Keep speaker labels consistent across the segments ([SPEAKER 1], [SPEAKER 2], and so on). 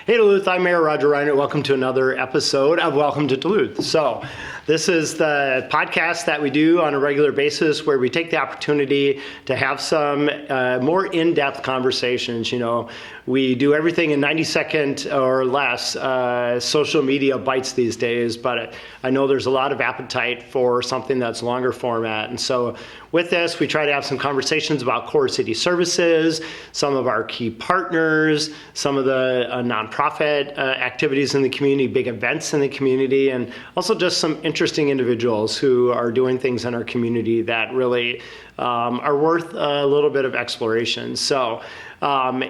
[SPEAKER 1] Hey Duluth, I'm Mayor Roger Reiner. Welcome to another episode of Welcome to Duluth. So this is the podcast that we do on a regular basis where we take the opportunity to have some more in-depth conversations. You know, we do everything in 90-second or less social media bites these days, but I know there's a lot of appetite for something that's longer format. And so with this, we try to have some conversations about core city services, some of our key partners, some of the nonprofit activities in the community, big events in the community, and also just some interesting individuals who are doing things in our community that really are worth a little bit of exploration. So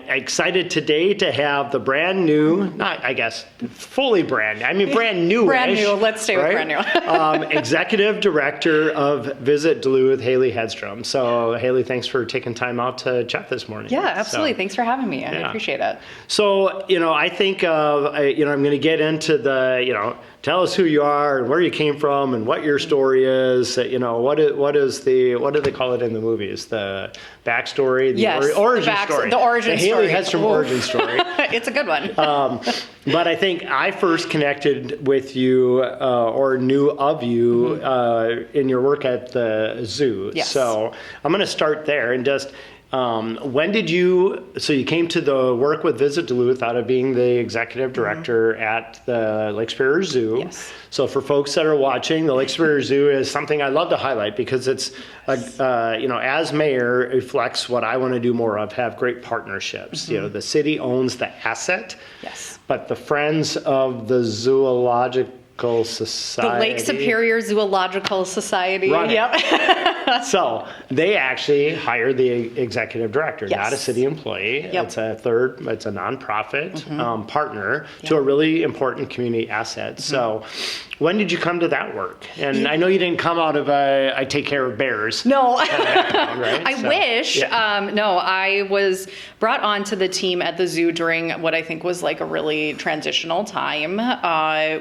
[SPEAKER 1] excited today to have the brand new, not I guess fully brand, I mean brand new.
[SPEAKER 2] Brand new, let's stay with brand new.
[SPEAKER 1] Executive Director of Visit Duluth, Haley Hedstrom. So Haley, thanks for taking time out to chat this morning.
[SPEAKER 2] Yeah, absolutely. Thanks for having me. I appreciate it.
[SPEAKER 1] So, I think of, I'm going to get into the, tell us who you are and where you came from and what your story is. What do they call it in the movies? The backstory, the origin story.
[SPEAKER 2] The origin story.
[SPEAKER 1] Haley Hedstrom origin story.
[SPEAKER 2] It's a good one.
[SPEAKER 1] But I think I first connected with you or knew of you in your work at the zoo.
[SPEAKER 2] Yes.
[SPEAKER 1] So I'm going to start there and just when did you came to the work with Visit Duluth out of being the executive director at the Lake Superior Zoo.
[SPEAKER 2] Yes.
[SPEAKER 1] So for folks that are watching, the Lake Superior Zoo is something I love to highlight because it's, as mayor, it reflects what I want to do more of, have great partnerships. The city owns the asset,
[SPEAKER 2] Yes.
[SPEAKER 1] but the Friends of the Zoological Society.
[SPEAKER 2] The Lake Superior Zoological Society.
[SPEAKER 1] Yep. So they actually hired the executive director,
[SPEAKER 2] Yes.
[SPEAKER 1] not a city employee.
[SPEAKER 2] Yep.
[SPEAKER 1] It's a nonprofit partner to a really important community asset. So when did you come to that work? And I know you didn't come out of I take care of bears.
[SPEAKER 2] No,
[SPEAKER 1] right?
[SPEAKER 2] I wish.
[SPEAKER 1] Yeah.
[SPEAKER 2] No, I was brought onto the team at the zoo during what I think was like a really transitional time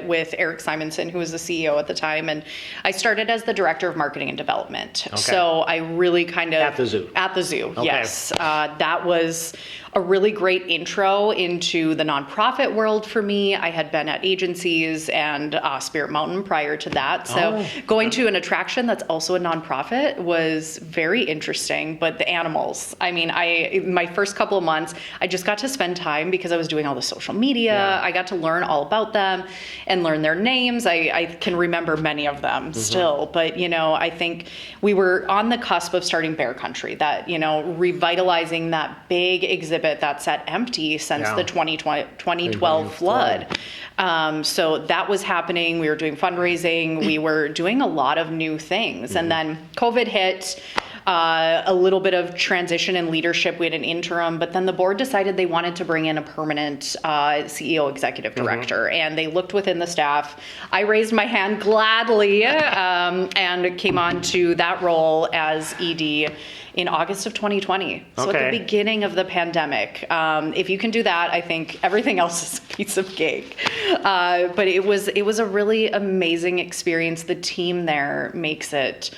[SPEAKER 2] with Eric Simonson, who was the CEO at the time. And I started as the director of marketing and development.
[SPEAKER 1] Okay.
[SPEAKER 2] So I really kind of...
[SPEAKER 1] At the zoo.
[SPEAKER 2] At the zoo,
[SPEAKER 1] Okay.
[SPEAKER 2] yes. That was a really great intro into the nonprofit world for me. I had been at agencies and Spirit Mountain prior to that. So going to an attraction that's also a nonprofit was very interesting, but the animals, my first couple of months, I just got to spend time because I was doing all the social media.
[SPEAKER 1] Yeah.
[SPEAKER 2] I got to learn all about them and learn their names. I can remember many of them still, but I think we were on the cusp of starting Bear Country, that, revitalizing that big exhibit that sat empty since the 2012 flood. So that was happening. We were doing fundraising. We were doing a lot of new things. And then COVID hit, a little bit of transition in leadership. We had an interim, but then the board decided they wanted to bring in a permanent CEO executive director. And they looked within the staff. I raised my hand gladly and came on to that role as ED in August of 2020. So at the beginning of the pandemic. If you can do that, I think everything else is a piece of cake. But it was a really amazing experience. The team there makes it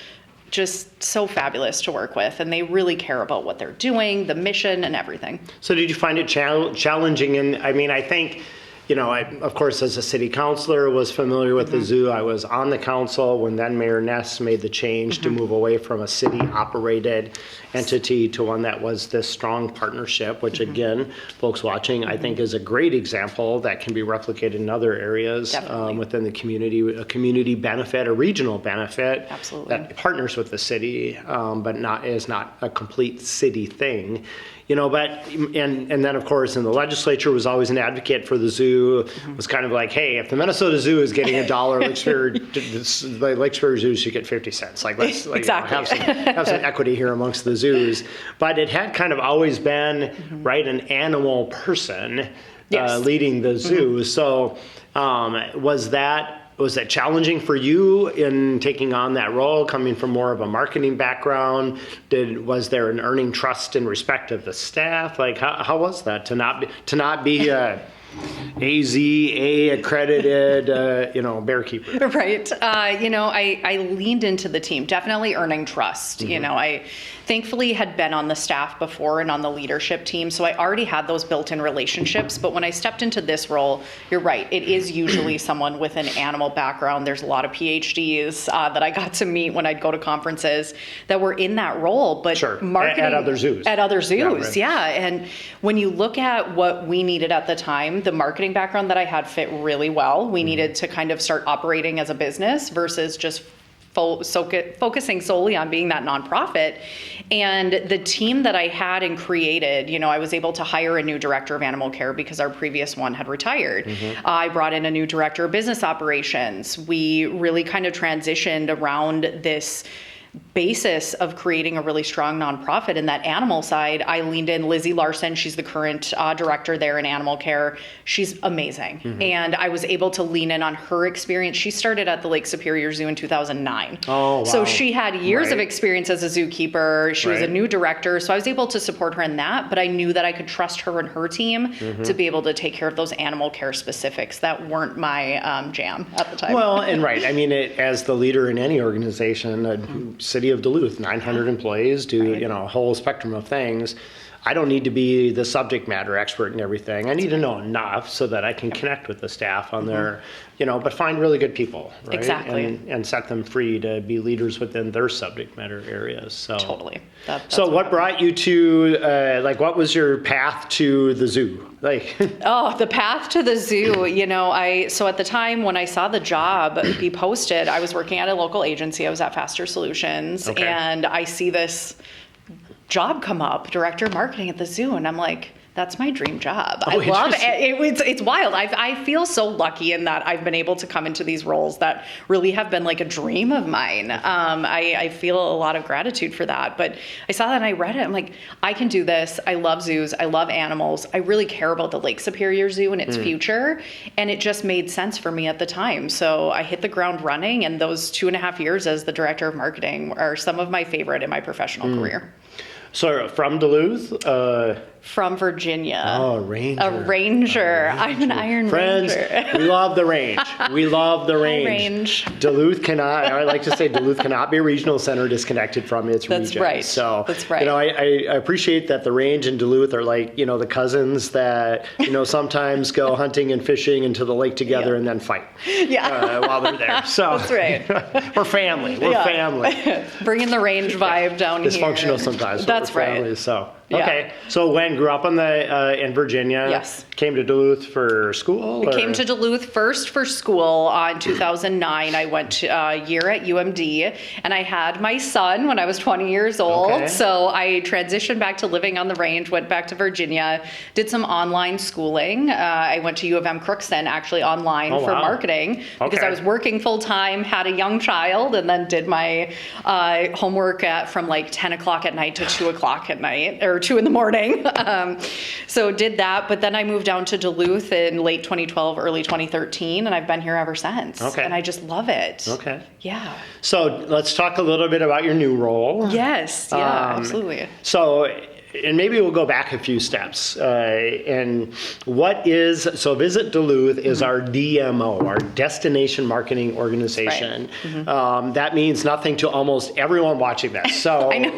[SPEAKER 2] just so fabulous to work with, and they really care about what they're doing, the mission and everything.
[SPEAKER 1] So did you find it challenging? And I think, I, of course, as a city councilor, was familiar with the zoo. I was on the council when then Mayor Ness made the change to move away from a city-operated entity to one that was this strong partnership, which again, folks watching, I think is a great example that can be replicated in other areas within the community, a community benefit, a regional benefit that partners with the city, but is not a complete city thing. But and then of course in the legislature was always an advocate for the zoo. Was kind of like, hey, if the Minnesota Zoo is getting $1, Lake Superior Zoo should get 50 cents. Like let's have some equity here amongst the zoos. But it had kind of always been an animal person leading the zoo. So was that challenging for you in taking on that role, coming from more of a marketing background? Was there an earning trust and respect of the staff? Like how was that to not be AZA accredited, bear keeper?
[SPEAKER 2] Right. I leaned into the team, definitely earning trust. thankfully had been on the staff before and on the leadership team, so I already had those built-in relationships. But when I stepped into this role, you're right, it is usually someone with an animal background. There's a lot of PhDs that I got to meet when I'd go to conferences that were in that role. But
[SPEAKER 1] Sure.
[SPEAKER 2] marketing
[SPEAKER 1] At other zoos.
[SPEAKER 2] At other zoos,
[SPEAKER 1] right.
[SPEAKER 2] yeah. And when you look at what we needed at the time, the marketing background that I had fit really well. We needed to kind of start operating as a business versus just focusing solely on being that nonprofit. And the team that I had and created, I was able to hire a new director of animal care because our previous one had retired. I brought in a new director of business operations. We really kind of transitioned around this basis of creating a really strong nonprofit. In that animal side, I leaned in Lizzie Larson. She's the current director there in animal care. She's amazing. And I was able to lean in on her experience. She started at the Lake Superior Zoo in 2009.
[SPEAKER 1] Oh, wow.
[SPEAKER 2] So she had years of
[SPEAKER 1] Right.
[SPEAKER 2] experience as a zookeeper. She was a
[SPEAKER 1] Right.
[SPEAKER 2] new director. So I was able to support her in that, but I knew that I could trust her and her team to be able to take care of those animal care specifics that weren't my jam at the time.
[SPEAKER 1] Well, and right. I mean, as the leader in any organization, City of Duluth, 900 employees, do a whole spectrum of things. I don't need to be the subject matter expert in everything. I need to know enough so that I can connect with the staff on their, but find really good people, right?
[SPEAKER 2] Exactly.
[SPEAKER 1] And set them free to be leaders within their subject matter areas. So
[SPEAKER 2] Totally. That's
[SPEAKER 1] So what brought you to, what was your path to the zoo?
[SPEAKER 2] Oh, the path to the zoo, so at the time when I saw the job be posted, I was working at a local agency. I was at Faster Solutions,
[SPEAKER 1] Okay.
[SPEAKER 2] and I see this job come up, director of marketing at the zoo, and I'm like, that's my dream job. I love it. It's wild. I feel so lucky in that I've been able to come into these roles that really have been like a dream of mine. I feel a lot of gratitude for that. But I saw that and I read it. I'm like, I can do this. I love zoos. I love animals. I really care about the Lake Superior Zoo and its future. And it just made sense for me at the time. So I hit the ground running, and those 2.5 years as the director of marketing are some of my favorite in my professional career.
[SPEAKER 1] So from Duluth?
[SPEAKER 2] From Virginia.
[SPEAKER 1] Oh, ranger.
[SPEAKER 2] A ranger. I'm an Iron
[SPEAKER 1] Friends,
[SPEAKER 2] Ranger.
[SPEAKER 1] we love the range. We love the range.
[SPEAKER 2] Range.
[SPEAKER 1] Duluth cannot, I like to say Duluth cannot be a regional center disconnected from its
[SPEAKER 2] That's
[SPEAKER 1] region.
[SPEAKER 2] right.
[SPEAKER 1] So,
[SPEAKER 2] That's right.
[SPEAKER 1] I appreciate that the range and Duluth are like, the cousins that, sometimes go hunting and fishing into the lake together
[SPEAKER 2] Yeah.
[SPEAKER 1] and then fight
[SPEAKER 2] Yeah.
[SPEAKER 1] while they're there. So
[SPEAKER 2] That's right.
[SPEAKER 1] we're family. We're
[SPEAKER 2] Yeah.
[SPEAKER 1] family.
[SPEAKER 2] Bringing the range vibe down here.
[SPEAKER 1] Dysfunctional sometimes. But
[SPEAKER 2] That's
[SPEAKER 1] we're
[SPEAKER 2] right.
[SPEAKER 1] family, so.
[SPEAKER 2] Yeah.
[SPEAKER 1] Okay. So when grew up in Virginia.
[SPEAKER 2] Yes.
[SPEAKER 1] Came to Duluth for school?
[SPEAKER 2] Came to Duluth first for school in 2009. I went a year at UMD, and I had my son when I was 20 years old.
[SPEAKER 1] Okay.
[SPEAKER 2] So I transitioned back to living on the range, went back to Virginia, did some online schooling. I went to U of M Crookston actually online
[SPEAKER 1] Oh,
[SPEAKER 2] for
[SPEAKER 1] wow.
[SPEAKER 2] marketing because
[SPEAKER 1] Okay.
[SPEAKER 2] I was working full time, had a young child, and then did my homework from like 10 o'clock at night to 2 o'clock at night, or 2 in the morning. So did that, but then I moved down to Duluth in late 2012, early 2013, and I've been here ever since.
[SPEAKER 1] Okay.
[SPEAKER 2] And I just love it.
[SPEAKER 1] Okay.
[SPEAKER 2] Yeah.
[SPEAKER 1] So let's talk a little bit about your new role.
[SPEAKER 2] Yes. Yeah, absolutely.
[SPEAKER 1] So, and maybe we'll go back a few steps. And Visit Duluth is our DMO, our Destination Marketing Organization.
[SPEAKER 2] Right.
[SPEAKER 1] That means nothing to almost everyone watching this. So
[SPEAKER 2] I know.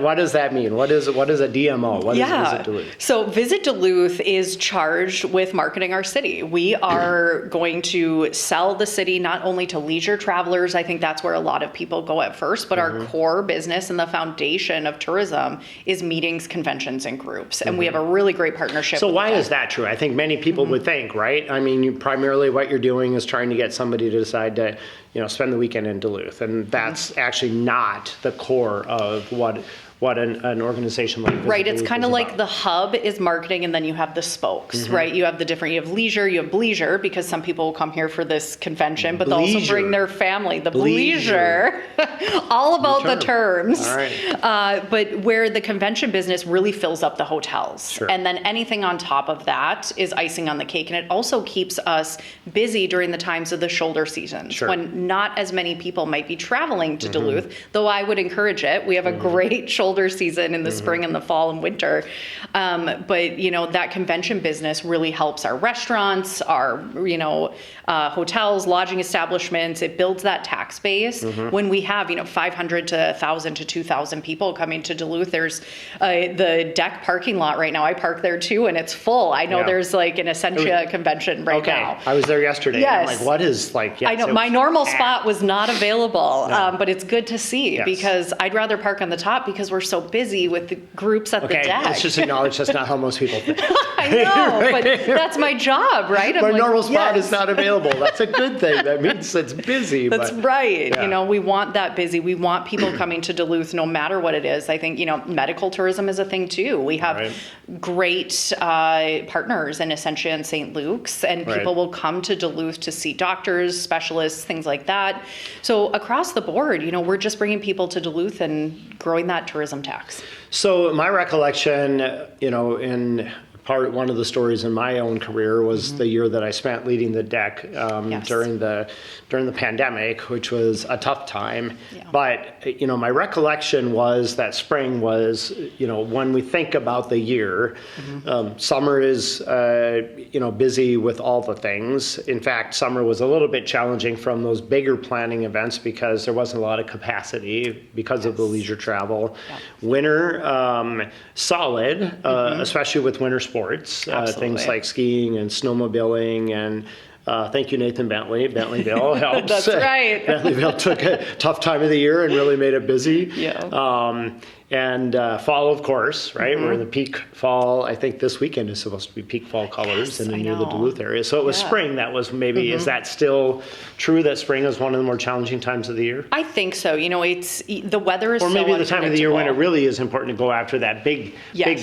[SPEAKER 1] what does that mean? What is a DMO? What is Visit Duluth?
[SPEAKER 2] So Visit Duluth is charged with marketing our city. We are going to sell the city not only to leisure travelers, I think that's where a lot of people go at first, but our core business and the foundation of tourism is meetings, conventions, and groups. And we have a really great partnership.
[SPEAKER 1] So
[SPEAKER 2] with
[SPEAKER 1] why
[SPEAKER 2] that.
[SPEAKER 1] is that true? I think many people would think, right? I mean, primarily what you're doing is trying to get somebody to decide to, spend the weekend in Duluth. And that's actually not the core of what an organization like Visit
[SPEAKER 2] Right, it's
[SPEAKER 1] Duluth
[SPEAKER 2] kind of
[SPEAKER 1] is
[SPEAKER 2] like
[SPEAKER 1] about.
[SPEAKER 2] the hub is marketing, and then you have the spokes, right? You have you have leisure, you have bleisure, because some people will come here for this convention, but they'll also
[SPEAKER 1] Bleisure.
[SPEAKER 2] bring their family. The
[SPEAKER 1] Bleisure.
[SPEAKER 2] bleisure, all about the terms.
[SPEAKER 1] All right.
[SPEAKER 2] But where the convention business really fills up the hotels.
[SPEAKER 1] Sure.
[SPEAKER 2] And then anything on top of that is icing on the cake. And it also keeps us busy during the times of the shoulder seasons,
[SPEAKER 1] Sure.
[SPEAKER 2] when not as many people might be traveling to Duluth, though I would encourage it. We have a great shoulder shoulder season in the spring and the fall and winter. But, you know, that convention business really helps our restaurants, our, you know, hotels, lodging establishments. It builds that tax base. When we have, you know, 500 to 1,000 to 2,000 people coming to Duluth, there's the deck parking lot right now. I park there too, and it's full. I know there's like an Essentia convention right now.
[SPEAKER 1] I was there yesterday.
[SPEAKER 2] Yes.
[SPEAKER 1] I'm like, what is like, yes,
[SPEAKER 2] I know my normal spot was not available, but it's good to see because I'd rather park on the top because we're so busy with the groups at the deck.
[SPEAKER 1] Let's just acknowledge that's not how most people think.
[SPEAKER 2] I know, but that's my job, right?
[SPEAKER 1] My normal spot is not available. That's a good thing. That means it's busy.
[SPEAKER 2] That's right.
[SPEAKER 1] Yeah.
[SPEAKER 2] You know, we want that busy. We want people coming to Duluth no matter what it is. I think, you know, medical tourism is a thing too. We have great partners in Essentia and St. Luke's, and people will come to Duluth to see doctors, specialists, things like that. So across the board, you know, we're just bringing people to Duluth and growing that tourism tax.
[SPEAKER 1] So my recollection, you know, in one of the stories in my own career was the year that I spent leading the deck during the pandemic, which was a tough time. But, you know, my recollection was that spring was, you know, when we think about the year, summer is, you know, busy with all the things. In fact, summer was a little bit challenging from those bigger planning events because there wasn't a lot of capacity because of the leisure travel. Winter, solid, especially with winter sports. Things like skiing and snowmobiling and thank you, Nathan Bentleyville helps.
[SPEAKER 2] That's right.
[SPEAKER 1] Bentleyville took a tough time of the year and really made it busy. And fall, of course, right? We're in the peak fall. I think this weekend is supposed to be peak fall colors near the Duluth area. So it was spring. That was maybe, is that still true that spring is one of the more challenging times of the year?
[SPEAKER 2] I think so. You know, it's the weather is so
[SPEAKER 1] unpredictable. Or maybe the time of the year when it really is important to go after that big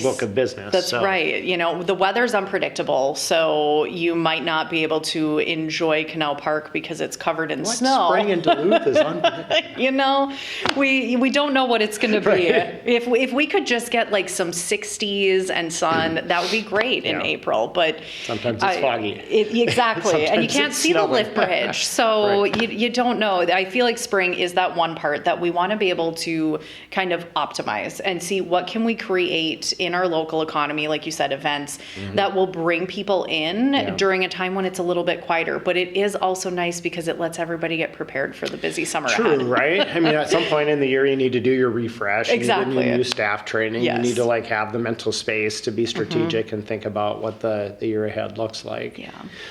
[SPEAKER 1] book of business.
[SPEAKER 2] That's right. You know, the weather's unpredictable. So you might not be able to enjoy Canal Park because it's covered in snow.
[SPEAKER 1] Spring in Duluth is unpredictable.
[SPEAKER 2] You know, we don't know what it's going to be. If we could just get like some 60s and sun, that would be great in April. But
[SPEAKER 1] sometimes it's foggy.
[SPEAKER 2] Exactly, and you can't see the lift bridge, so you don't know. I feel like spring is that one part that we want to be able to kind of optimize and see what can we create in our local economy, like you said, events that will bring people in during a time when it's a little bit quieter. But it is also nice because it lets everybody get prepared for the busy summer ahead.
[SPEAKER 1] True, right? I mean, at some point in the year, you need to do your refresh.
[SPEAKER 2] Exactly.
[SPEAKER 1] You need new staff training. You need to like have the mental space to be strategic and think about what the year ahead looks like.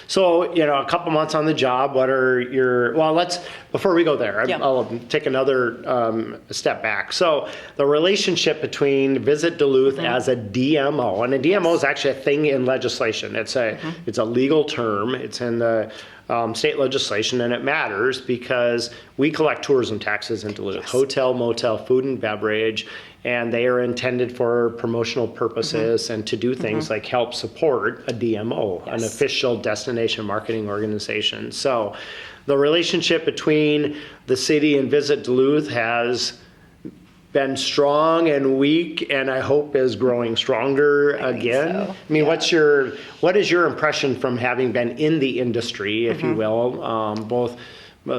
[SPEAKER 1] So, you know, a couple months on the job, what are your, before we go there, I'll take another step back. So the relationship between Visit Duluth as a DMO, and a DMO is actually a thing in legislation. It's a legal term. It's in the state legislation, and it matters because we collect tourism taxes in Duluth, hotel, motel, food and beverage, and they are intended for promotional purposes and to do things like help support a DMO, an official destination marketing organization. So the relationship between the city and Visit Duluth has been strong and weak, and I hope is growing stronger again.
[SPEAKER 2] So.
[SPEAKER 1] I mean, what is your impression from having been in the industry, if you will, both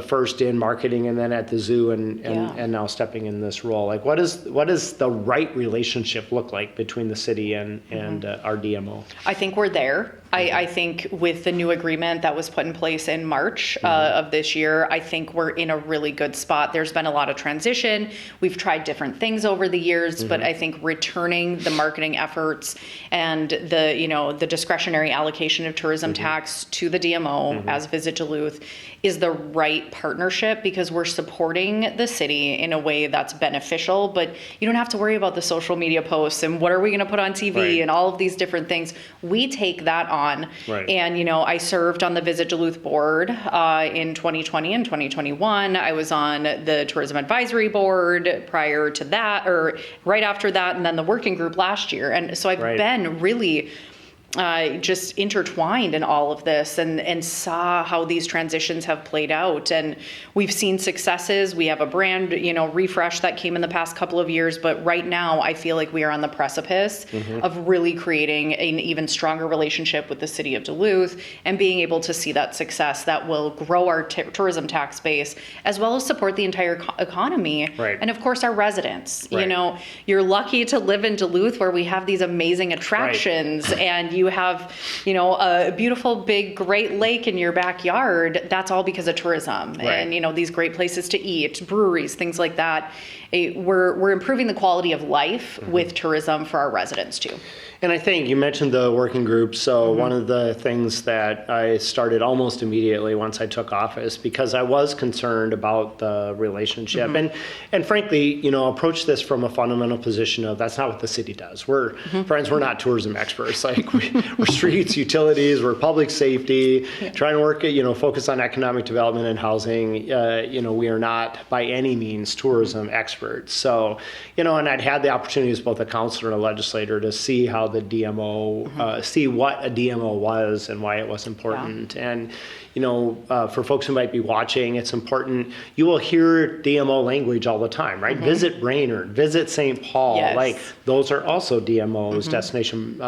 [SPEAKER 1] first in marketing and then at the zoo and now stepping in this role? Like, what does the right relationship look like between the city and our DMO?
[SPEAKER 2] I think we're there. I think with the new agreement that was put in place in March of this year, I think we're in a really good spot. There's been a lot of transition. We've tried different things over the years, but I think returning the marketing efforts and the discretionary allocation of tourism tax to the DMO as Visit Duluth is the right partnership because we're supporting the city in a way that's beneficial, but you don't have to worry about the social media posts and what are we going to put on TV and all of these different things. We take that on. And, you know, I served on the Visit Duluth board in 2020 and 2021. I was on the Tourism Advisory Board prior to that, or right after that, and then the working group last year. And so I've been really just intertwined in all of this, and saw how these transitions have played out. And we've seen successes. We have a brand, refresh that came in the past couple of years, but right now I feel like we are on the precipice of really creating an even stronger relationship with the city of Duluth and being able to see that success that will grow our tourism tax base as well as support the entire economy.
[SPEAKER 1] Right.
[SPEAKER 2] And of course our residents.
[SPEAKER 1] Right.
[SPEAKER 2] You're lucky to live in Duluth where we have these amazing attractions and you have, a beautiful big Great Lake in your backyard. That's all because of tourism and, these great places to eat, breweries, things like that. We're improving the quality of life with tourism for our residents too.
[SPEAKER 1] And I think you mentioned the working group. So one of the things that I started almost immediately once I took office, because I was concerned about the relationship and frankly, approach this from a fundamental position of that's not what the city does. We're friends, we're not tourism experts. Like we're streets, utilities, we're public safety, trying to work, focus on economic development and housing. We are not by any means tourism experts. So, and I'd had the opportunity as both a counselor and a legislator to see how the DMO, see what a DMO was and why it was important. Yeah. And, for folks who might be watching, it's important. You will hear DMO language all the time, right? Visit Brainerd, visit St. Paul.
[SPEAKER 2] Yes.
[SPEAKER 1] Like those are also DMOs, destination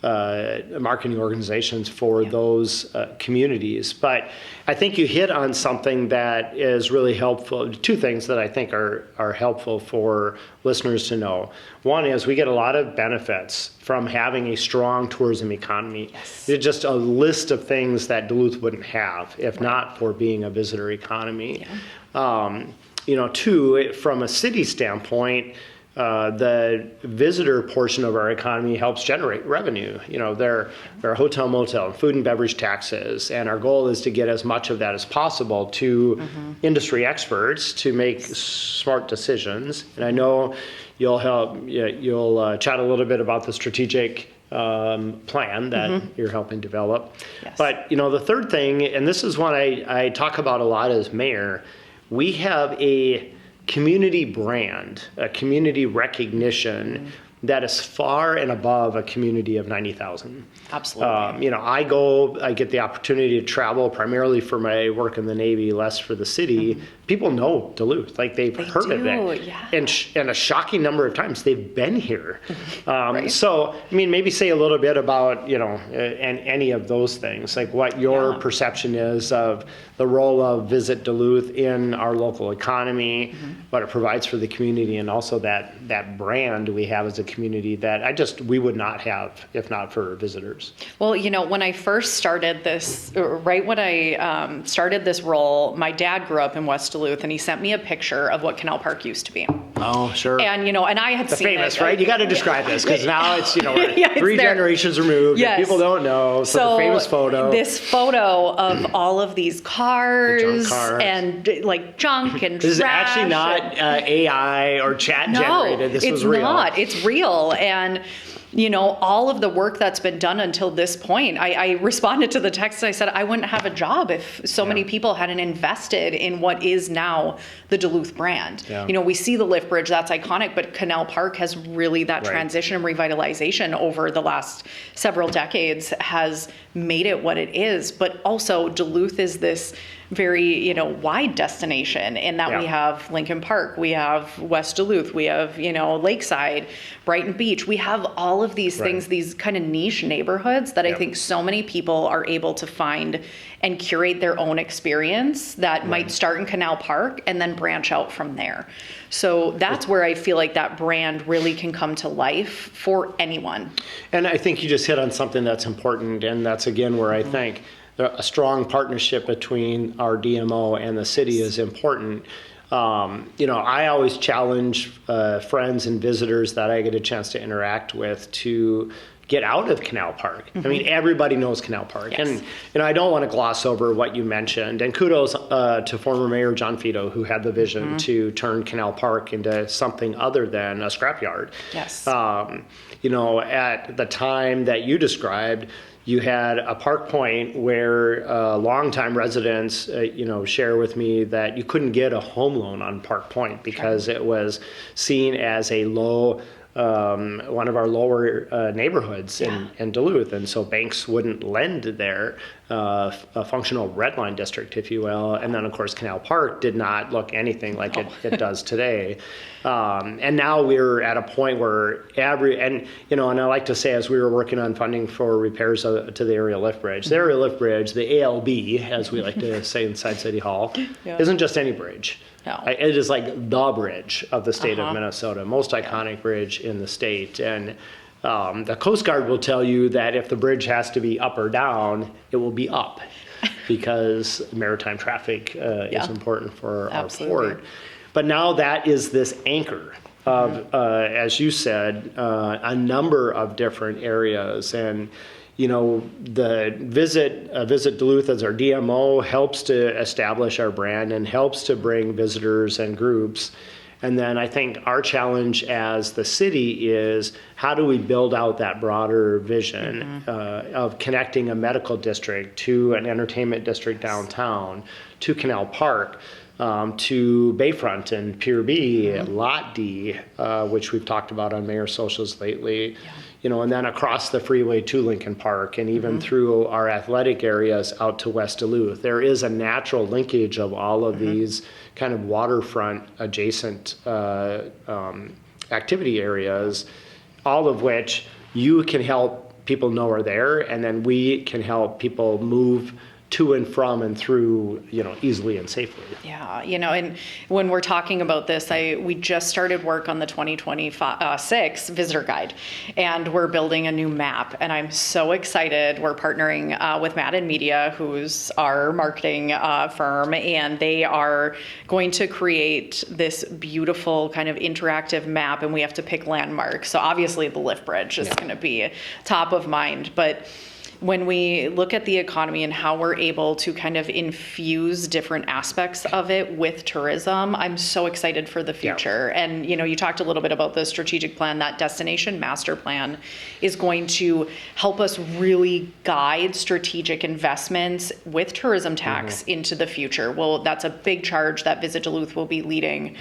[SPEAKER 1] marketing organizations for those communities. But I think you hit on something that is really helpful. Two things that I think are helpful for listeners to know. One is we get a lot of benefits from having a strong tourism economy. Yes. It's just a list of things that Duluth wouldn't have if not for being a visitor economy. Yeah. Two, from a city standpoint, the visitor portion of our economy helps generate revenue. There are hotel, motel, food and beverage taxes, and our goal is to get as much of that as possible to industry experts to make smart decisions. And I know you'll chat a little bit about the strategic plan that you're helping develop. Yes. But the third thing, and this is one I talk about a lot as mayor, we have a community brand, a community recognition that is far and above a community of 90,000.
[SPEAKER 2] Absolutely.
[SPEAKER 1] I get the opportunity to travel primarily for my work in the Navy, less for the city. People know Duluth, like they've heard of it.
[SPEAKER 2] Yeah.
[SPEAKER 1] And a shocking number of times they've been here.
[SPEAKER 2] Right.
[SPEAKER 1] So, maybe say a little bit about, and any of those things, like what your perception is of the role of Visit Duluth in our local economy, what it provides for the community, and also that brand we have as a community that we would not have if not for visitors.
[SPEAKER 2] Well, when I first started this, right when I started this role, my dad grew up in West Duluth, and he sent me a picture of what Canal Park used to be.
[SPEAKER 1] Oh, sure.
[SPEAKER 2] And, and I had
[SPEAKER 1] the
[SPEAKER 2] seen
[SPEAKER 1] famous,
[SPEAKER 2] it.
[SPEAKER 1] right? You got to describe this, because now it's, we're three
[SPEAKER 2] there.
[SPEAKER 1] generations removed.
[SPEAKER 2] Yes.
[SPEAKER 1] And people don't know. So the famous photo.
[SPEAKER 2] This photo of all of these cars,
[SPEAKER 1] junk cars.
[SPEAKER 2] And like junk and
[SPEAKER 1] this
[SPEAKER 2] trash.
[SPEAKER 1] Is actually not AI or chat generated. This was real.
[SPEAKER 2] No, it's not. It's real. And all of the work that's been done until this point, I responded to the text and I said, I wouldn't have a job if so many people hadn't invested in what is now the Duluth brand. Yeah. We see the lift bridge, that's iconic, but Canal Park has really, that transition and revitalization over the last several decades has made it what it is. But also Duluth is this very, wide destination in that we have Lincoln Park, we have West Duluth, we have, Lakeside, Brighton Beach. We have all of these things, these kind of niche neighborhoods that I think so many people are able to find and curate their own experience that might start in Canal Park and then branch out from there. So that's where I feel like that brand really can come to life for anyone.
[SPEAKER 1] And I think you just hit on something that's important, and that's again where I think a strong partnership between our DMO and the city is important. I always challenge friends and visitors that I get a chance to interact with to get out of Canal Park. Everybody knows Canal Park. Yes. And I don't want to gloss over what you mentioned. And kudos to former Mayor John Fito, who had the vision to turn Canal Park into something other than a scrapyard.
[SPEAKER 2] Yes.
[SPEAKER 1] At the time that you described, you had a Park Point where longtime residents, share with me that you couldn't get a home loan on Park Point because it was seen as a low one of our lower neighborhoods in Duluth, and so banks wouldn't lend there, a functional red line district, if you will. And then, of course, Canal Park did not look anything like it does today. And now we're at a point where and I like to say, as we were working on funding for repairs to the aerial lift bridge, the aerial lift bridge, the ALB, as we like to say inside City Hall, isn't just any bridge.
[SPEAKER 2] No.
[SPEAKER 1] It is like the bridge of the state of Minnesota, most iconic bridge in the state. And the Coast Guard will tell you that if the bridge has to be up or down, it will be up because maritime traffic is important for our port. But now that is this anchor of, as you said, a number of different areas. And the Visit Duluth as our DMO helps to establish our brand and helps to bring visitors and groups. And then I think our challenge as the city is, how do we build out that broader vision of connecting a medical district to an entertainment district downtown, to Canal Park, to Bayfront and Pier B, Lot D, which we've talked about on Mayor Socials lately, and then across the freeway to Lincoln Park, and even through our athletic areas out to West Duluth. There is a natural linkage of all of these kind of waterfront adjacent activity areas, all of which you can help people know are there, and then we can help people move to and from and through, easily and safely.
[SPEAKER 2] Yeah, and when we're talking about this, we just started work on the 2026 visitor guide, and we're building a new map, and I'm so excited. We're partnering with Madden Media, who's our marketing firm, and they are going to create this beautiful kind of interactive map, and we have to pick landmarks. So obviously the lift bridge is going to be top of mind, but when we look at the economy and how we're able to kind of infuse different aspects of it with tourism, I'm so excited for the future. Yeah. And, you talked a little bit about the strategic plan. That destination master plan is going to help us really guide strategic investments with tourism tax into the future. Well, that's a big charge that Visit Duluth will be leading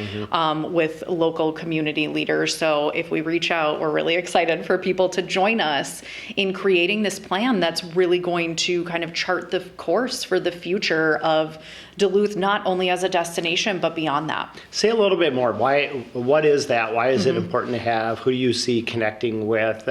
[SPEAKER 2] with local community leaders. So if we reach out, we're really excited for people to join us in creating this plan that's really going to kind of chart the course for the future of Duluth, not only as a destination, but beyond that.
[SPEAKER 1] Say a little bit more. What is that? Why is it important to have? Who do you see connecting with?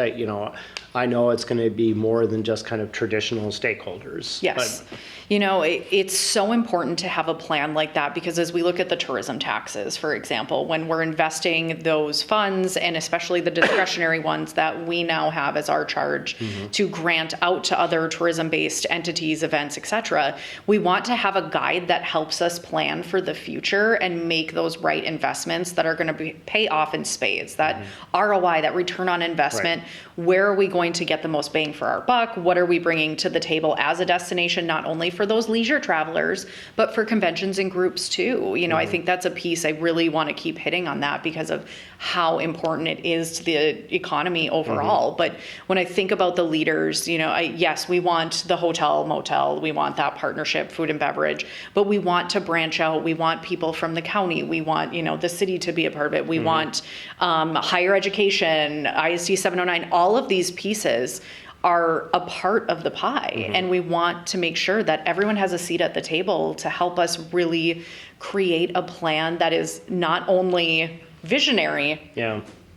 [SPEAKER 1] I know it's going to be more than just kind of traditional stakeholders.
[SPEAKER 2] Yes. It's so important to have a plan like that, because as we look at the tourism taxes, for example, when we're investing those funds, and especially the discretionary ones that we now have as our charge to grant out to other tourism-based entities, events, etc., we want to have a guide that helps us plan for the future and make those right investments that are going to pay off in spades, that ROI, that return on investment. Right. Where are we going to get the most bang for our buck? What are we bringing to the table as a destination, not only for those leisure travelers, but for conventions and groups too? I think that's a piece I really want to keep hitting on that because of how important it is to the economy overall. But when I think about the leaders, yes, we want the hotel, motel, we want that partnership, food and beverage, but we want to branch out. We want people from the county. We want, the city to be a part of it. We want higher education, ISD 709, all of these pieces are a part of the pie. And we want to make sure that everyone has a seat at the table to help us really create a plan that is not only visionary,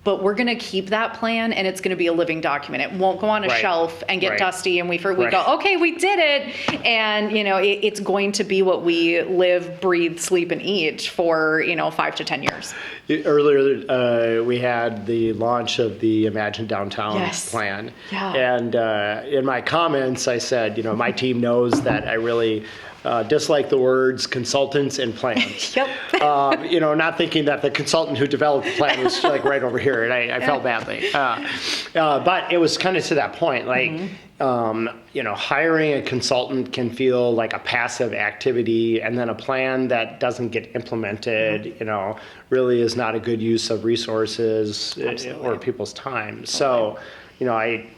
[SPEAKER 2] but we're going to keep that plan, and it's going to be a living document. It won't go on a shelf and get dusty, and we go, okay, we did it. And, it's going to be what we live, breathe, sleep, and eat for, 5 to 10 years.
[SPEAKER 1] Earlier, we had the launch of the Imagine Downtown plan. Yeah. And in my comments, I said, my team knows that I really dislike the words consultants and plans. Not thinking that the consultant who developed the plan was like right over here, and I felt badly. But it was kind of to that point, hiring a consultant can feel like a passive activity, and then a plan that doesn't get implemented, really is not a good use of resources or people's time. So,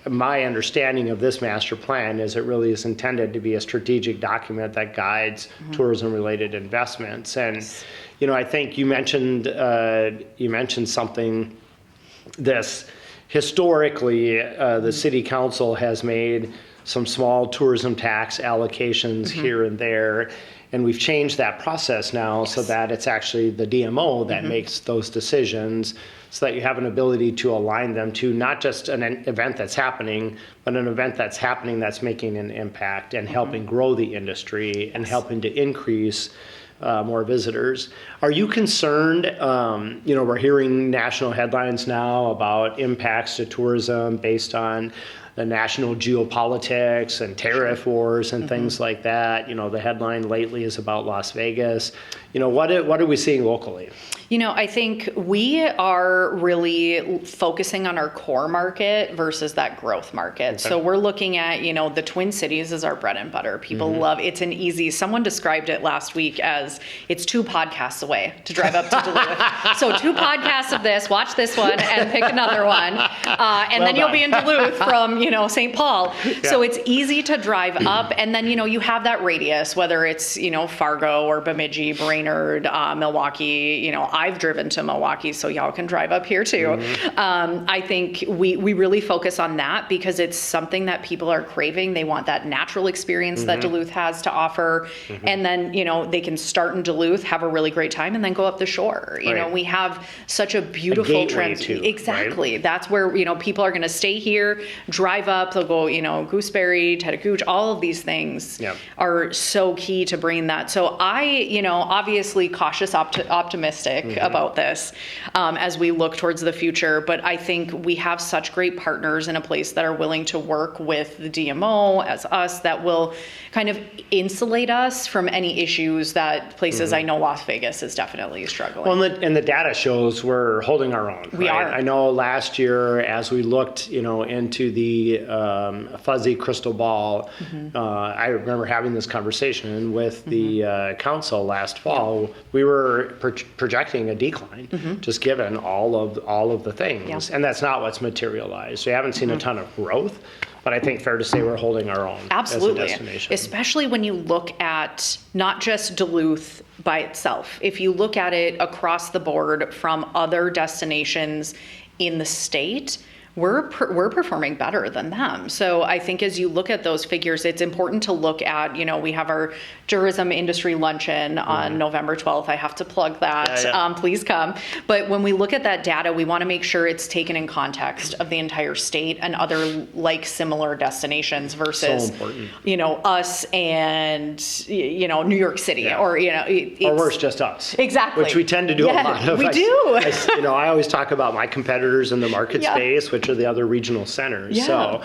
[SPEAKER 1] my understanding of this master plan is it really is intended to be a strategic document that guides tourism-related investments. And, I think you mentioned something this historically, the city council has made some small tourism tax allocations here and there. And we've changed that process now so that it's actually the DMO that makes those decisions, so that you have an ability to align them to not just an event that's happening, but an event that's happening that's making an impact and helping grow the industry and helping to increase more visitors. Are you concerned? We're hearing national headlines now about impacts to tourism based on the national geopolitics and tariff wars and things like that. The headline lately is about Las Vegas. What are we seeing locally?
[SPEAKER 2] I think we are really focusing on our core market versus that growth market. Okay. So we're looking at, the Twin Cities is our bread and butter. People love it's an easy, someone described it last week as it's 2 podcasts away to drive up to Duluth. So 2 podcasts of this, watch this one and pick another one. And then you'll be in Duluth from, St. Paul. Yeah. So it's easy to drive up. And then, you have that radius, whether it's, Fargo or Bemidji, Brainerd, Milwaukee, I've driven to Milwaukee, so y'all can drive up here too. I think we really focus on that because it's something that people are craving. They want that natural experience that Duluth has to offer. And then, they can start in Duluth, have a really great time, and then go up the shore. We have such a beautiful transit. Exactly. Right? That's where, people are going to stay here, drive up, they'll go, Gooseberry, Chattahoochee, all of these things are so key to bringing that. So I, obviously cautious optimistic about this as we look towards the future. But I think we have such great partners in a place that are willing to work with the DMO as us that will kind of insulate us from any issues that places I know Las Vegas is definitely struggling.
[SPEAKER 1] Well, and the data shows we're holding our own.
[SPEAKER 2] We are.
[SPEAKER 1] I know last year as we looked, into the fuzzy crystal ball, I remember having this conversation with the council last fall. We were projecting a decline, just given all of the things, and that's not what's materialized. So you haven't seen a ton of growth, but I think fair to say we're holding our own.
[SPEAKER 2] Absolutely.
[SPEAKER 1] As a destination.
[SPEAKER 2] Especially when you look at not just Duluth by itself. If you look at it across the board from other destinations in the state, we're performing better than them. So I think as you look at those figures, it's important to look at, we have our tourism industry luncheon on November 12th. I have to plug that. Please come. But when we look at that data, we want to make sure it's taken in context of the entire state and other similar destinations versus, us and, New York City or,
[SPEAKER 1] or worse, just us.
[SPEAKER 2] Exactly.
[SPEAKER 1] Which we tend to do a lot of.
[SPEAKER 2] We do.
[SPEAKER 1] I always talk about my competitors in the market space, which are the other regional centers. So,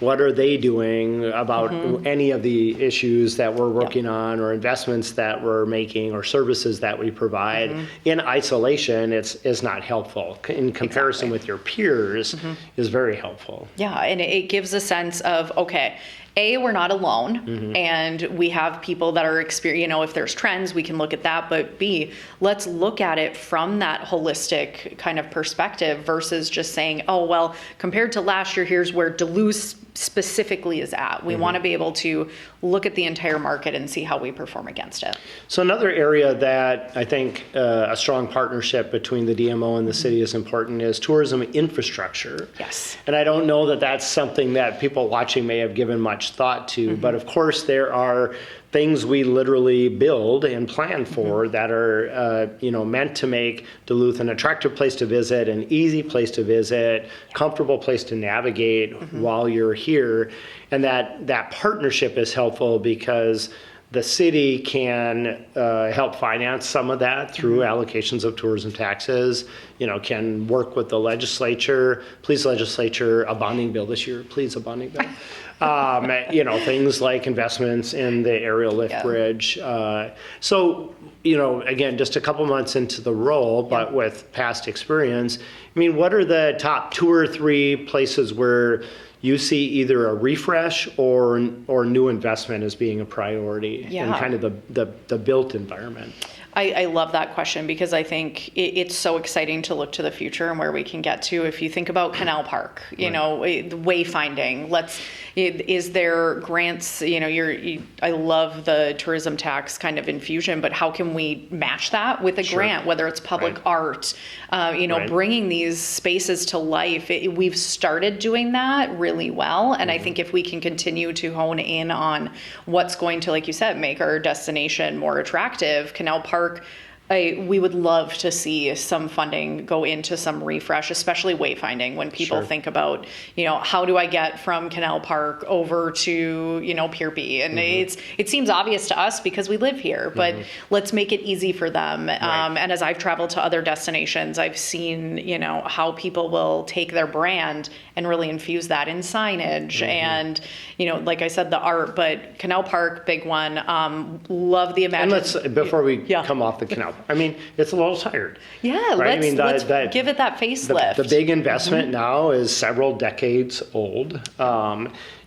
[SPEAKER 1] what are they doing about any of the issues that we're working on or investments that we're making or services that we provide? In isolation, it's not helpful. In comparison with your peers is very helpful.
[SPEAKER 2] Yeah, and it gives a sense of, okay, A, we're not alone, and we have people that are if there's trends, we can look at that, but B, let's look at it from that holistic kind of perspective versus just saying, oh, well, compared to last year, here's where Duluth specifically is at. We want to be able to look at the entire market and see how we perform against it.
[SPEAKER 1] So another area that I think a strong partnership between the DMO and the city is important is tourism infrastructure.
[SPEAKER 2] Yes.
[SPEAKER 1] And I don't know that that's something that people watching may have given much thought to, but of course there are things we literally build and plan for that are, meant to make Duluth an attractive place to visit, an easy place to visit, comfortable place to navigate while you're here. And that partnership is helpful because the city can help finance some of that through allocations of tourism taxes, can work with the legislature. Please, legislature, a bonding bill this year. Please, a bonding bill. Things like investments in the aerial lift bridge. So, again, just a couple months into the role, but with past experience, what are the top 2 or 3 places where you see either a refresh or new investment as being a priority in kind of the built environment?
[SPEAKER 2] I love that question because I think it's so exciting to look to the future and where we can get to. If you think about Canal Park, you know, wayfinding, is there grants, you know, I love the tourism tax kind of infusion, but how can we match that with a grant, whether it's public art, you know, bringing these spaces to life. We've started doing that really well. And I think if we can continue to hone in on what's going to, like you said, make our destination more attractive, Canal Park, we would love to see some funding go into some refresh, especially wayfinding, when people think about, you know, how do I get from Canal Park over to, you know, Pier B? And it seems obvious to us because we live here, but let's make it easy for them. And as I've traveled to other destinations, I've seen, you know, how people will take their brand and really infuse that in signage and, you know, like I said, the art, but Canal Park, big one. Love the
[SPEAKER 1] And let's, before we come off the canal, I mean, it's a little tired.
[SPEAKER 2] Yeah,
[SPEAKER 1] right?
[SPEAKER 2] let's give it that facelift.
[SPEAKER 1] The big investment now is several decades old.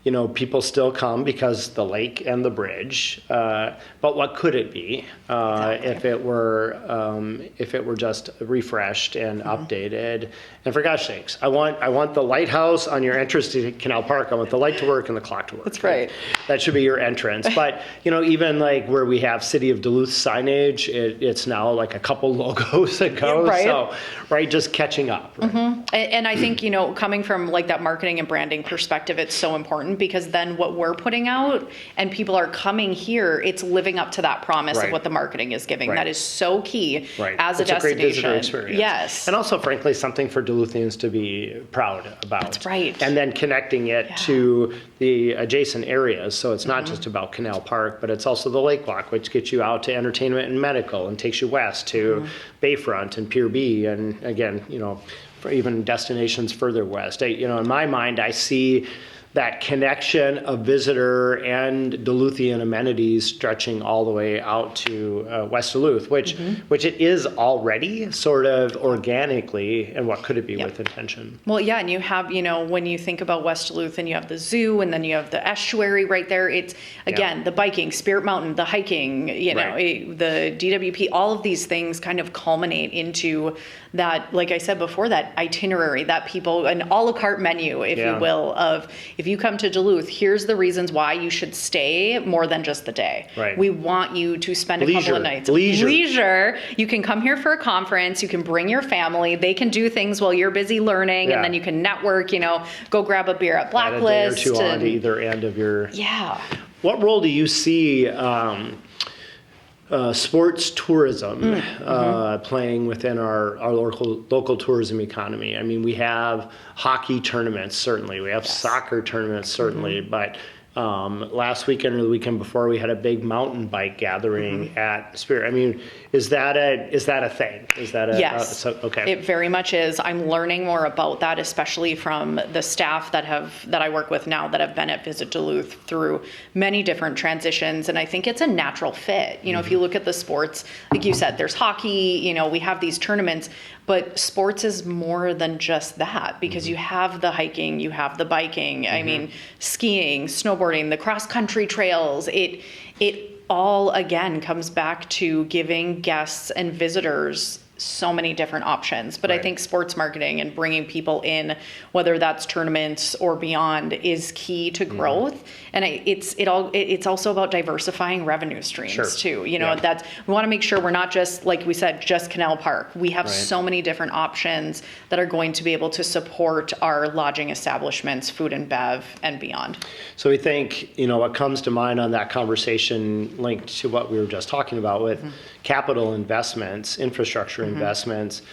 [SPEAKER 1] You know, people still come because the lake and the bridge. But what could it be if it were just refreshed and updated? And for gosh sakes, I want the lighthouse on your entrance to Canal Park. I want the light to work and the clock to work.
[SPEAKER 2] That's right.
[SPEAKER 1] That should be your entrance. But you know, even like where we have City of Duluth signage, it's now like a couple logos ago. So just catching up. Right?
[SPEAKER 2] And I think, you know, coming from like that marketing and branding perspective, it's so important because then what we're putting out and people are coming here, it's living up to that promise of what the marketing is giving. That is so key as a destination. It's a great visitor
[SPEAKER 1] experience.
[SPEAKER 2] Yes.
[SPEAKER 1] And also, frankly, something for Duluthians to be proud about.
[SPEAKER 2] That's right.
[SPEAKER 1] And then connecting it to the adjacent areas. So it's not just about Canal Park, but it's also the Lake Walk, which gets you out to entertainment and medical and takes you west to Bayfront and Pier B. And again, you know, for even destinations further west. You know, in my mind, I see that connection of visitor and Duluthian amenities stretching all the way out to West Duluth, which it is already sort of organically, and what could it be with intention?
[SPEAKER 2] Well, yeah, and you have, you know, when you think about West Duluth and you have the zoo and then you have the estuary right there, it's, again, the biking, Spirit Mountain, the hiking, you know, the DWP, all of these things kind of culminate into that, like I said before, that itinerary, that people, an a la carte menu, if you will, of if you come to Duluth, here's the reasons why you should stay more than just the day. We want you to spend a couple of nights. Leisure. You can come here for a conference. You can bring your family. They can do things while you're busy learning, and then you can network, you know, go grab a beer at Blacklist.
[SPEAKER 1] Add a day or two on to either end of your...
[SPEAKER 2] Yeah.
[SPEAKER 1] What role do you see sports tourism playing within our local tourism economy? I mean, we have hockey tournaments, certainly. We have soccer tournaments, certainly. But last weekend or the weekend before, we had a big mountain bike gathering at Spirit. I mean, is that a thing? Is that a...
[SPEAKER 2] Yes,
[SPEAKER 1] okay.
[SPEAKER 2] It very much is. I'm learning more about that, especially from the staff that I work with now that have been at Visit Duluth through many different transitions. And I think it's a natural fit. You know, if you look at the sports, like you said, there's hockey, you know, we have these tournaments, but sports is more than just that because you have the hiking, you have the biking, I mean, skiing, snowboarding, the cross-country trails. It all, again, comes back to giving guests and visitors so many different options. But I think sports marketing and bringing people in, whether that's tournaments or beyond, is key to growth. And it's also about diversifying revenue streams too. You know, we want to make sure we're not just, like we said, just Canal Park. We have so many different options that are going to be able to support our lodging establishments, food and bev, and beyond.
[SPEAKER 1] So we think, you know, what comes to mind on that conversation linked to what we were just talking about with capital investments, infrastructure investments.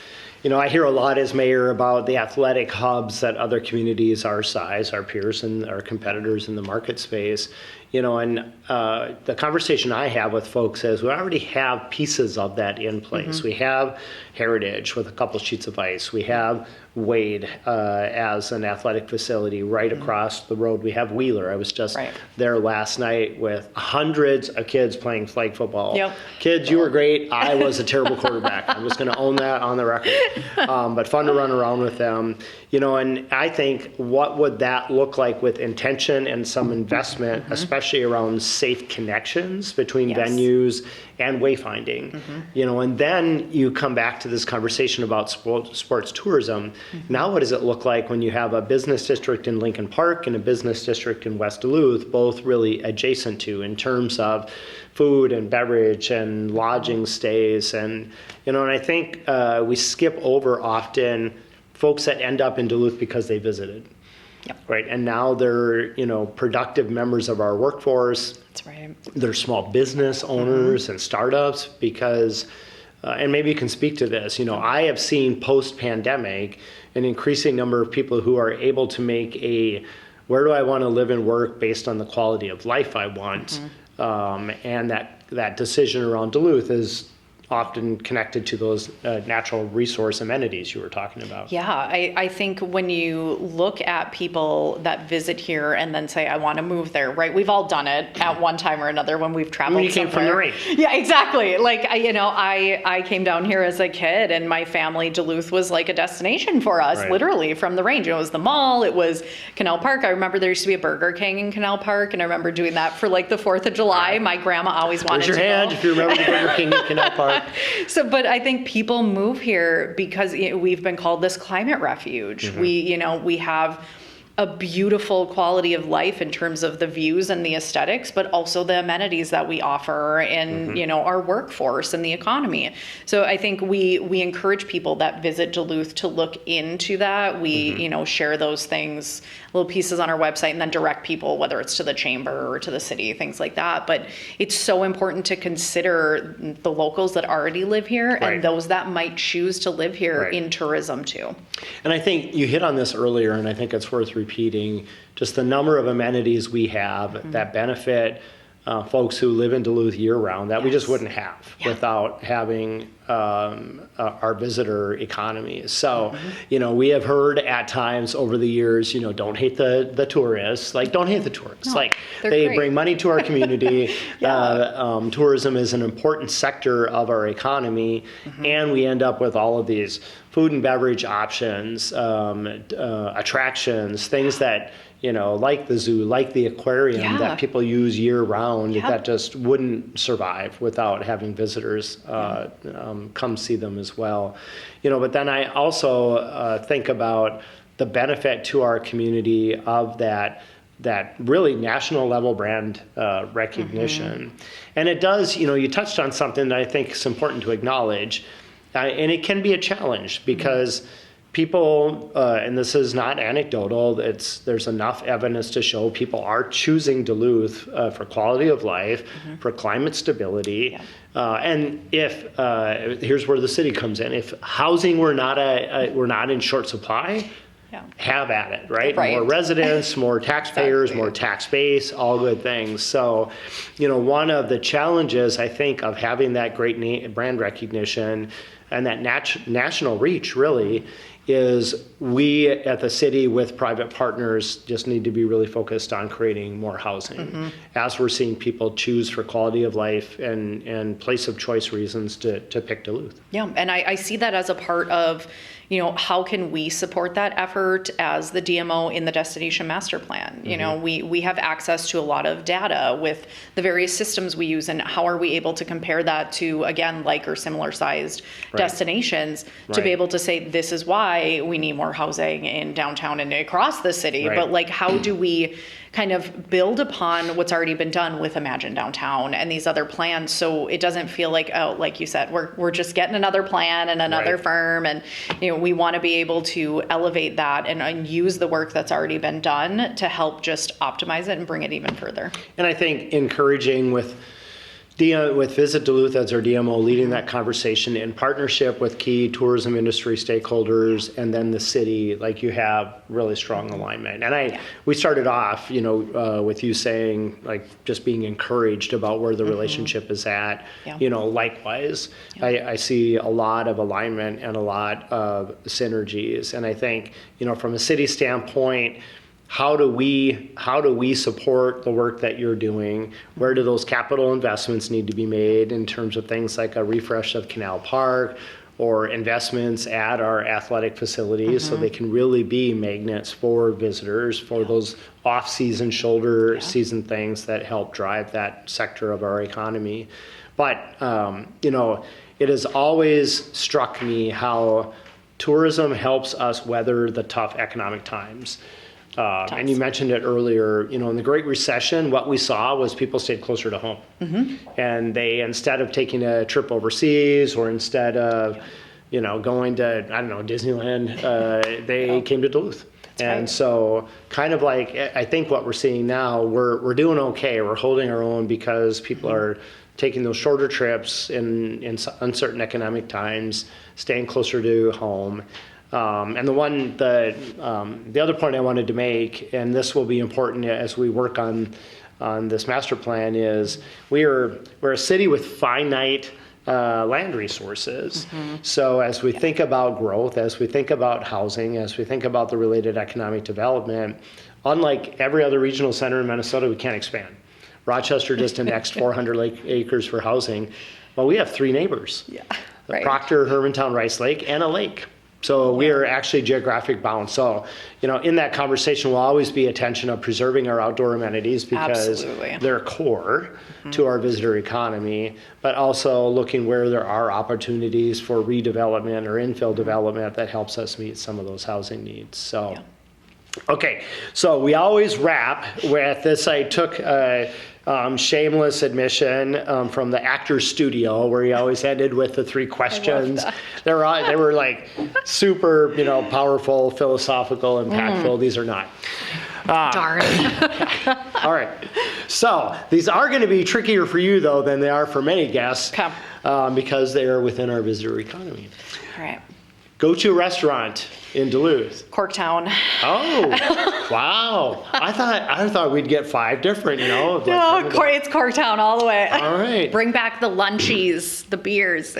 [SPEAKER 1] You know, I hear a lot as mayor about the athletic hubs that other communities our size, our peers and our competitors in the market space, you know, and the conversation I have with folks is we already have pieces of that in place. We have Heritage with a couple sheets of ice. We have Wade as an athletic facility right across the road. We have Wheeler. I was just there last night with hundreds of kids playing flag football. Kids, you were great. I was a terrible quarterback. I'm just going to own that on the record. but fun to run around with them. And I think what would that look like with intention and some investment, especially around safe connections between venues and wayfinding, and then you come back to this conversation about sports tourism. Now, what does it look like when you have a business district in Lincoln Park and a business district in West Duluth, both really adjacent to in terms of food and beverage and lodging stays, and I think we skip over often folks that end up in Duluth because they visited.
[SPEAKER 2] Yep.
[SPEAKER 1] Right. And now they're, productive members of our workforce.
[SPEAKER 2] That's right.
[SPEAKER 1] They're small business owners and startups because, and maybe you can speak to this, I have seen post-pandemic an increasing number of people who are able to make where do I want to live and work based on the quality of life I want. And that decision around Duluth is often connected to those natural resource amenities you were talking about.
[SPEAKER 2] Yeah, I think when you look at people that visit here and then say, I want to move there, right? We've all done it at one time or another when we've traveled
[SPEAKER 1] When you came from the range.
[SPEAKER 2] Yeah, exactly. Like, I came down here as a kid and my family, Duluth was like a destination for us, literally from the range. It was the mall, it was Canal Park. I remember there used to be a Burger King in Canal Park, and I remember doing that for like the 4th of July. My grandma always wanted to go.
[SPEAKER 1] Raise your hand if you remember the Burger King in Canal Park.
[SPEAKER 2] So, but I think people move here because we've been called this climate refuge. We have a beautiful quality of life in terms of the views and the aesthetics, but also the amenities that we offer in, our workforce and the economy. So I think we encourage people that visit Duluth to look into that. We, share those things, little pieces on our website, and then direct people, whether it's to the chamber or to the city, things like that. But it's so important to consider the locals that already live here and those that might choose to live here in tourism too.
[SPEAKER 1] And I think you hit on this earlier, and I think it's worth repeating, just the number of amenities we have that benefit folks who live in Duluth year-round that we just wouldn't have without having our visitor economy. So, we have heard at times over the years, don't hate the tourists. Like, don't hate the tourists.
[SPEAKER 2] No,
[SPEAKER 1] they
[SPEAKER 2] great.
[SPEAKER 1] bring money to our community. Tourism is an important sector of our economy, and we end up with all of these food and beverage options, attractions, things that, like the zoo, like the aquarium that people use year round that just wouldn't survive without having visitors come see them as well. But then I also think about the benefit to our community of that really national level brand recognition. And it does, you touched on something that I think is important to acknowledge. And it can be a challenge because people, and this is not anecdotal, there's enough evidence to show people are choosing Duluth for quality of life, for climate stability. And if, here's where the city comes in, if housing were not in short supply, have at it, right? More residents, more taxpayers, more tax base, all good things. So, one of the challenges, I think, of having that great brand recognition and that national reach really is we at the city with private partners just need to be really focused on creating more housing as we're seeing people choose for quality of life and place of choice reasons to pick Duluth.
[SPEAKER 2] Yeah, and I see that as a part of, how can we support that effort as the DMO in the Destination Master Plan? We have access to a lot of data with the various systems we use, and how are we able to compare that to, again, like or similar sized destinations to be able to say, this is why we need more housing in downtown and across the city. But how do we kind of build upon what's already been done with Imagine Downtown and these other plans, so it doesn't feel like, oh, like you said, we're just getting another plan and another firm, and we want to be able to elevate that and use the work that's already been done to help just optimize it and bring it even further. And
[SPEAKER 1] I think encouraging with Visit Duluth as our DMO, leading that conversation in partnership with key tourism industry stakeholders and then the city, like you have really strong alignment. And we started off, with you saying, like, just being encouraged about where the relationship is at. Likewise, I see a lot of alignment and a lot of synergies. And I think, from a city standpoint, how do we support the work that you're doing? Where do those capital investments need to be made in terms of things like a refresh of Canal Park or investments at our athletic facilities so they can really be magnets for visitors for those off-season, shoulder season things that help drive that sector of our economy. But, it has always struck me how tourism helps us weather the tough economic times. And you mentioned it earlier, in the Great Recession, what we saw was people stayed closer to home. And they, instead of taking a trip overseas or instead of, going to, Disneyland, they came to Duluth. And so kind of like, I think what we're seeing now, we're doing okay. We're holding our own because people are taking those shorter trips in uncertain economic times, staying closer to home. And the other point I wanted to make, and this will be important as we work on this master plan, is we're a city with finite land resources. So as we think about growth, as we think about housing, as we think about the related economic development, unlike every other regional center in Minnesota, we can't expand. Rochester just annexed 400 acres for housing. Well, we have 3 neighbors. Proctor, Hermantown, Rice Lake, and a lake. So we are actually geographic bound. So, in that conversation will always be a tension of preserving our outdoor amenities because they're core to our visitor economy, but also looking where there are opportunities for redevelopment or infill development that helps us meet some of those housing needs. So, okay, so we always wrap with this. I took a shameless admission from the actor's studio where he always ended with the 3 questions. They were like super, powerful, philosophical, impactful. These are not.
[SPEAKER 2] Darn.
[SPEAKER 1] All right. So these are going to be trickier for you though than they are for many guests because they are within our visitor economy.
[SPEAKER 2] All right.
[SPEAKER 1] Go to a restaurant in Duluth.
[SPEAKER 2] Corktown.
[SPEAKER 1] Oh, wow. I thought we'd get 5 different,
[SPEAKER 2] No, it's Corktown all the way.
[SPEAKER 1] All right.
[SPEAKER 2] Bring back the lunchies, the beers.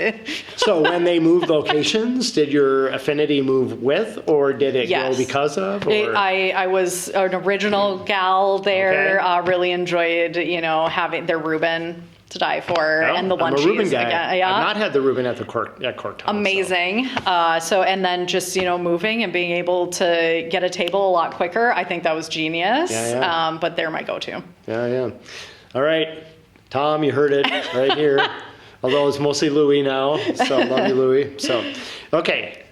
[SPEAKER 1] So when they moved locations, did your affinity move with, or did it go because of? Or?
[SPEAKER 2] I was an original gal there. Really enjoyed, having their Reuben to die for, and the lunchies.
[SPEAKER 1] I'm a Reuben guy.
[SPEAKER 2] Again.
[SPEAKER 1] I've not had the Reuben at Corktown.
[SPEAKER 2] Amazing. So, and then just, moving and being able to get a table a lot quicker. I think that was genius. But they're my go-to.
[SPEAKER 1] Yeah. All right. Tom, you heard it right here. Although it's mostly Louie now. So love you, Louie. So, okay.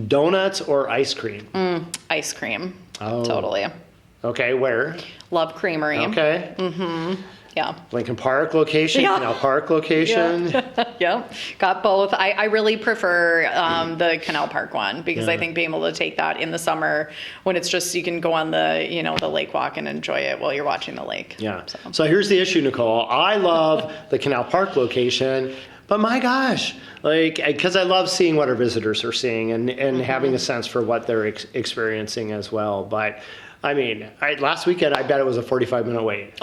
[SPEAKER 1] Donuts or ice cream?
[SPEAKER 2] Ice cream.
[SPEAKER 1] Oh.
[SPEAKER 2] Totally.
[SPEAKER 1] Okay. Where?
[SPEAKER 2] Love Creamery.
[SPEAKER 1] Okay.
[SPEAKER 2] Yeah.
[SPEAKER 1] Lincoln Park location, Canal Park location.
[SPEAKER 2] Got both. I really prefer the Canal Park one because I think being able to take that in the summer when it's just, you can go on the, the lake walk and enjoy it while you're watching the lake.
[SPEAKER 1] Yeah. So here's the issue, Nicole. I love the Canal Park location, but my gosh, because I love seeing what our visitors are seeing and having a sense for what they're experiencing as well. But I mean, last weekend, I bet it was a 45-minute wait.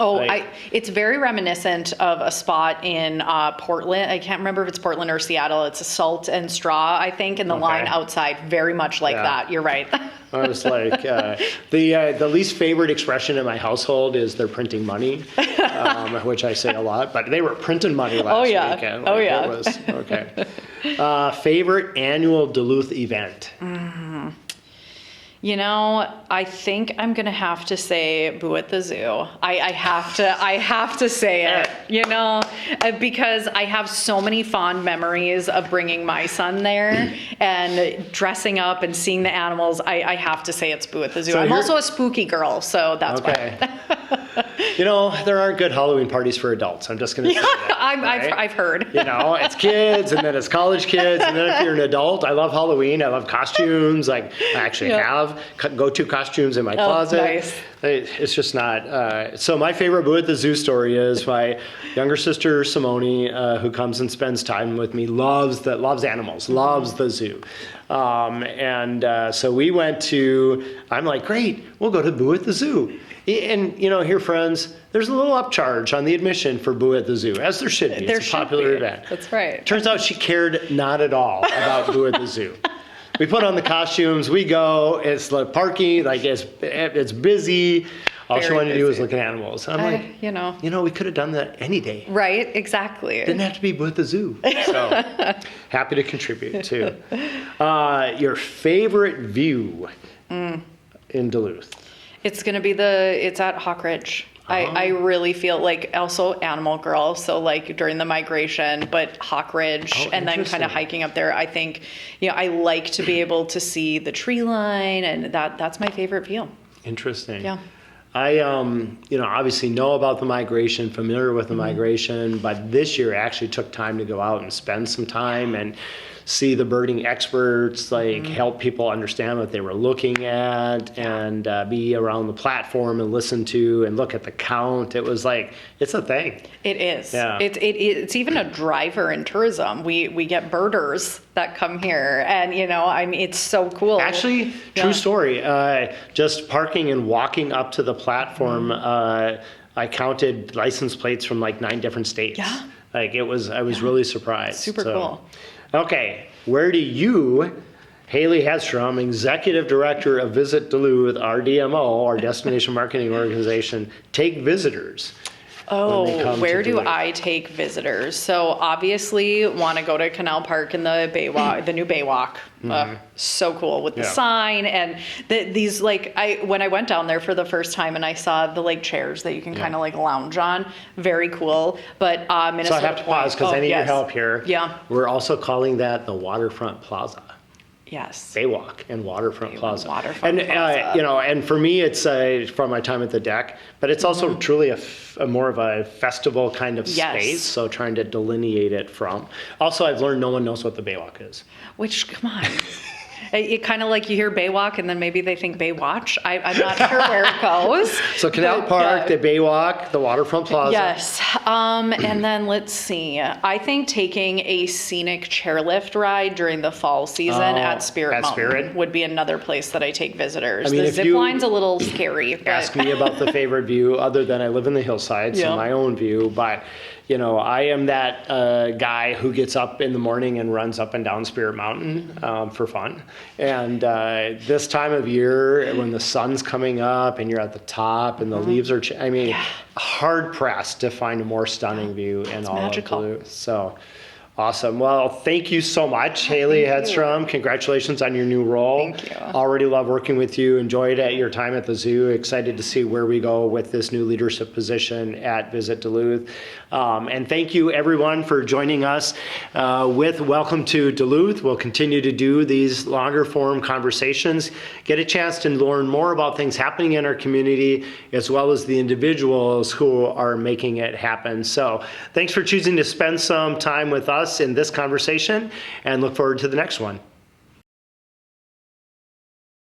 [SPEAKER 2] It's very reminiscent of a spot in Portland. I can't remember if it's Portland or Seattle. It's a Salt and Straw, I think, and the line outside, very much like that. You're right.
[SPEAKER 1] I was like, the least favorite expression in my household is they're printing money, which I say a lot, but they were printing money last weekend. It was, okay. Favorite annual Duluth event?
[SPEAKER 2] I think I'm gonna have to say Boo at the Zoo. I have to say it, because I have so many fond memories of bringing my son there and dressing up and seeing the animals. I have to say it's Boo at the Zoo. I'm also a spooky girl, so that's why.
[SPEAKER 1] There aren't good Halloween parties for adults. I'm just going to say that.
[SPEAKER 2] I've heard.
[SPEAKER 1] It's kids, and then it's college kids, and then if you're an adult, I love Halloween. I love costumes. I actually have go-to costumes in my closet. Nice. It's just not. So my favorite Boo at the Zoo story is my younger sister Simone, who comes and spends time with me, loves animals, loves the zoo. So we went to. I'm like, great, we'll go to Boo at the Zoo. And, here, friends, there's a little upcharge on the admission for Boo at the Zoo, as there should be. It's a popular event.
[SPEAKER 2] That's right.
[SPEAKER 1] Turns out she cared not at all about Boo at the Zoo. We put on the costumes, we go, it's like parking, it's busy. All she
[SPEAKER 2] Very
[SPEAKER 1] wanted to do was
[SPEAKER 2] busy.
[SPEAKER 1] look at animals. I'm like,
[SPEAKER 2] You know.
[SPEAKER 1] we could have done that any day.
[SPEAKER 2] Right, exactly.
[SPEAKER 1] Didn't have to be with the zoo. So happy to contribute too. Your favorite view in Duluth?
[SPEAKER 2] It's going to be it's at Hawk Ridge. I really feel like also Animal Girl, so like during the migration, but Hawk Ridge and then kind
[SPEAKER 1] interesting.
[SPEAKER 2] of hiking up there. I think, I like to be able to see the tree line, and that's my favorite view.
[SPEAKER 1] Interesting.
[SPEAKER 2] Yeah.
[SPEAKER 1] I, obviously know about the migration, familiar with the migration, but this year I actually took time to go out and spend some time and see the birding experts, like help people understand what they were looking at and be around the platform and listen to and look at the count. It was like, it's a thing.
[SPEAKER 2] It is.
[SPEAKER 1] Yeah.
[SPEAKER 2] It's even a driver in tourism. We get birders that come here, and it's so cool.
[SPEAKER 1] Actually, true story. Just parking and walking up to the platform, I counted license plates from like 9 different states.
[SPEAKER 2] Yeah.
[SPEAKER 1] Like I was really surprised.
[SPEAKER 2] Super cool.
[SPEAKER 1] Okay, where do you, Haley Hedstrom, Executive Director of Visit Duluth, our DMO, our Destination Marketing Organization, take visitors?
[SPEAKER 2] Where do I take visitors? So obviously want to go to Canal Park and the Baywalk, the new Baywalk. So cool with the sign and these when I went down there for the first time and I saw the chairs that you can kind of lounge on. Very cool. But Minnesota.
[SPEAKER 1] So I have to pause because I need your help here.
[SPEAKER 2] Yeah.
[SPEAKER 1] We're also calling that the Waterfront Plaza.
[SPEAKER 2] Yes.
[SPEAKER 1] Baywalk and Waterfront Plaza.
[SPEAKER 2] Waterfront
[SPEAKER 1] and
[SPEAKER 2] Plaza.
[SPEAKER 1] And for me, it's from my time at the deck, but it's also truly a more of a festival kind of space. So trying to delineate it from. Also, I've learned no one knows what the Baywalk is.
[SPEAKER 2] Which, come on. It kind of you hear Baywalk and then maybe they think Baywatch. I'm not sure where it goes.
[SPEAKER 1] So Canal Park, the Baywalk, the Waterfront Plaza.
[SPEAKER 2] Yes. And then let's see. I think taking a scenic chairlift ride during the fall season at Spirit Mountain would be another place that I take visitors.
[SPEAKER 1] I mean,
[SPEAKER 2] the zip line's a little scary.
[SPEAKER 1] Ask me about the favorite view other than I live in the hillsides, so my own view, but I am that guy who gets up in the morning and runs up and down Spirit Mountain for fun. And this time of year, when the sun's coming up and you're at the top and the leaves are, hard pressed to find a more stunning view in all
[SPEAKER 2] magical.
[SPEAKER 1] of Duluth. So awesome. Well, thank you so much, Haley Hedstrom. Congratulations on your new role.
[SPEAKER 2] Thank you.
[SPEAKER 1] Already love working with you. Enjoyed your time at the zoo. Excited to see where we go with this new leadership position at Visit Duluth. And thank you, everyone, for joining us with Welcome to Duluth. We'll continue to do these longer form conversations, get a chance to learn more about things happening in our community, as well as the individuals who are making it happen. So thanks for choosing to spend some time with us in this conversation, and look forward to the next one.